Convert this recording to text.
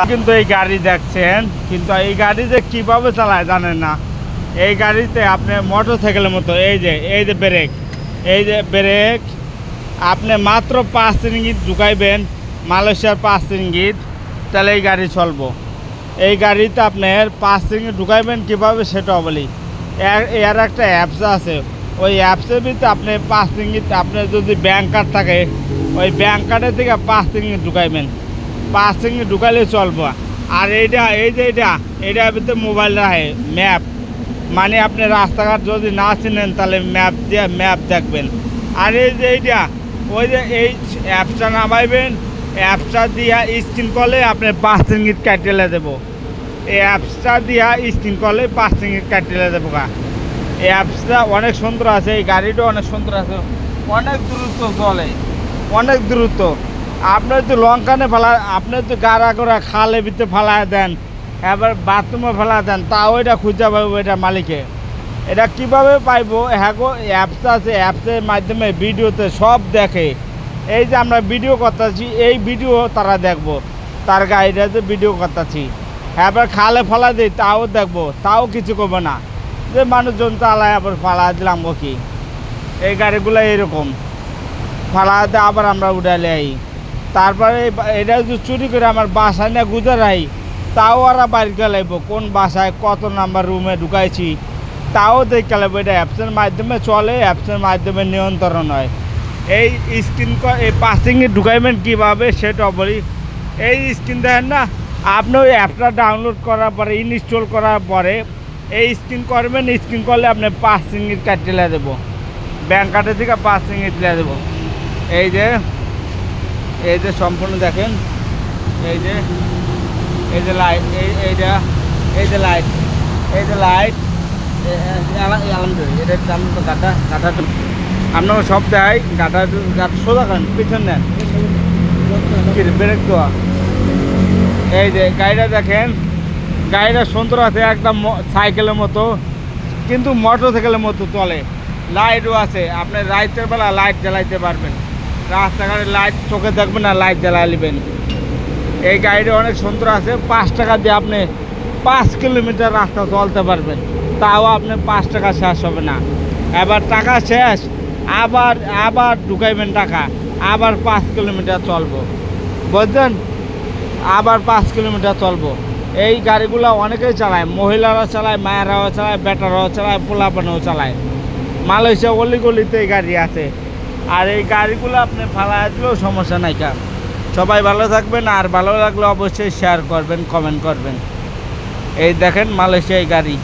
কিন্তু এই গাড়ি দেখছেন, কিন্তু এই গাড়িতে কিভাবে চালায় জানেন না। এই গাড়িতে আপনি মোটরসাইকেলের মতো এই যে ব্রেক আপনি মাত্র 5 রিঙ্গিত ঢুকাইবেন, মালয়েশিয়ার 5 রিঙ্গিত, তাহলে এই গাড়ি চলবো। এই গাড়িতে আপনার 5 রিঙ্গিত ঢুকাইবেন কীভাবে সেটাও বলি। এর একটা অ্যাপস আছে, ওই অ্যাপসের ভিতরে আপনি 5 রিঙ্গিত, আপনার যদি ব্যাঙ্ক কার্ড থাকে ওই ব্যাঙ্ক কার্ডের থেকে 5 রিঙ্গিত ঢুকাইবেন, 5 রিঙ্গিত ঢুকাইলে চলবো। আর এইটার ভিতরে মোবাইল রাখে ম্যাপ, মানে আপনি রাস্তাঘাট যদি না চিনেন তাহলে ম্যাপ দিয়ে ম্যাপ দেখবেন। আর ওই যে এই অ্যাপসটা নামাইবেন, অ্যাপসটা দিয়া স্ক্রিন কলে আপনি 5 রিঙ্গিত কাটিয়ে দেবো। এই অ্যাপসটা দিয়া স্ক্রিন কলে 5 রিঙ্গিত কাটিয়ে দেবো গা। এই অ্যাপসটা অনেক সুন্দর আছে, এই গাড়িটাও অনেক সুন্দর আছে, অনেক দ্রুত চলে, অনেক দ্রুত। আপনি তো লঙ্কানে ফেলা, আপনি তো গাড়া গোড়া খালে ভিতরে ফেলায় দেন, এবার বাথরুমে ফেলা দেন, তাও এটা খুঁজে পাবো এটা মালিকে। এটা কিভাবে পাইবো? হ্যাঁ গো, অ্যাপস আছে, অ্যাপসের মাধ্যমে ভিডিওতে সব দেখে। এই যে আমরা ভিডিও করতেছি, এই ভিডিও তারা দেখবো, তার গাড়িটাতে ভিডিও করতেছি। এবার খালে ফেলা দিই তাও দেখবো, তাও কিছু করবো না, যে মানুষজন চালায় আবার ফালা দিলাম কি। এই গাড়িগুলো এরকম ফালাতে আবার আমরা উঠালে আই, তারপরে এটা যদি চুরি করে আমার বাসায় না গুজারাই, তাও ওরা বাড়ি গেলাইব কোন বাসায় কত নাম্বার রুমে ঢুকাইছি, তাও দেখে লাগবো। এটা অ্যাপসের মাধ্যমে চলে, অ্যাপসের মাধ্যমে নিয়ন্ত্রণ হয়। এই স্ক্রিন এই পাসিংয়ে ঢুকাইবেন কীভাবে সেটা বলি। এই স্ক্রিন দেখেন না, আপনি ওই অ্যাপটা ডাউনলোড করার পরে, ইনস্টল করার পরে এই স্ক্রিন করবেন, স্ক্রিন করলে আপনি 5 রিঙ্গিত কাটিয়ে দেবো, ব্যাঙ্ক কার্ডের থেকে 5 রিঙ্গিত দিয়ে দেবো। এই যে সম্পূর্ণ দেখেন, এই যে লাইট, এই যে লাইট আলহামদুলিল্লাহ। এটার দাম তো গাটা আপনাকে সব দেয়, গাটা সোজা করেন, পিছন নেন ব্রেক দেওয়া। এই যে গাড়িটা দেখেন, গাড়িটা সুন্দর আছে, একদম সাইকেলের মতো, কিন্তু মোটরসাইকেলের মতো চলে। লাইটও আছে, আপনি রাতের বেলা লাইট জ্বালাইতে পারবেন, রাস্তাঘাটে লাইট চোখে দেখবেন না, লাইট জ্বালাই নেবেন। এই গাড়িটা অনেক সুন্দর আছে। 5 টাকা দিয়ে আপনি 5 কিলোমিটার রাস্তা চলতে পারবেন, তাও আপনি 5 টাকা শেষ হবে না। এবার টাকা শেষ, আবার ঢুকাইবেন টাকা, আবার 5 কিলোমিটার চলবো, বুঝলেন? আবার 5 কিলোমিটার চলবো। এই গাড়িগুলো অনেকেই চালায়, মহিলারা চালায়, মায়েরাও চালায়, বেটারাও চালায়, পোলাপানও চালায়। মালয়েশিয়া গলিতে এই গাড়ি আছে। আর এই গাড়িগুলো আপনি ফালায় দিলেও সমস্যা নাই। সবাই ভালো থাকবেন, আর ভালো লাগলে অবশ্যই শেয়ার করবেন, কমেন্ট করবেন। এই দেখেন মালয়েশিয়া এই গাড়ি।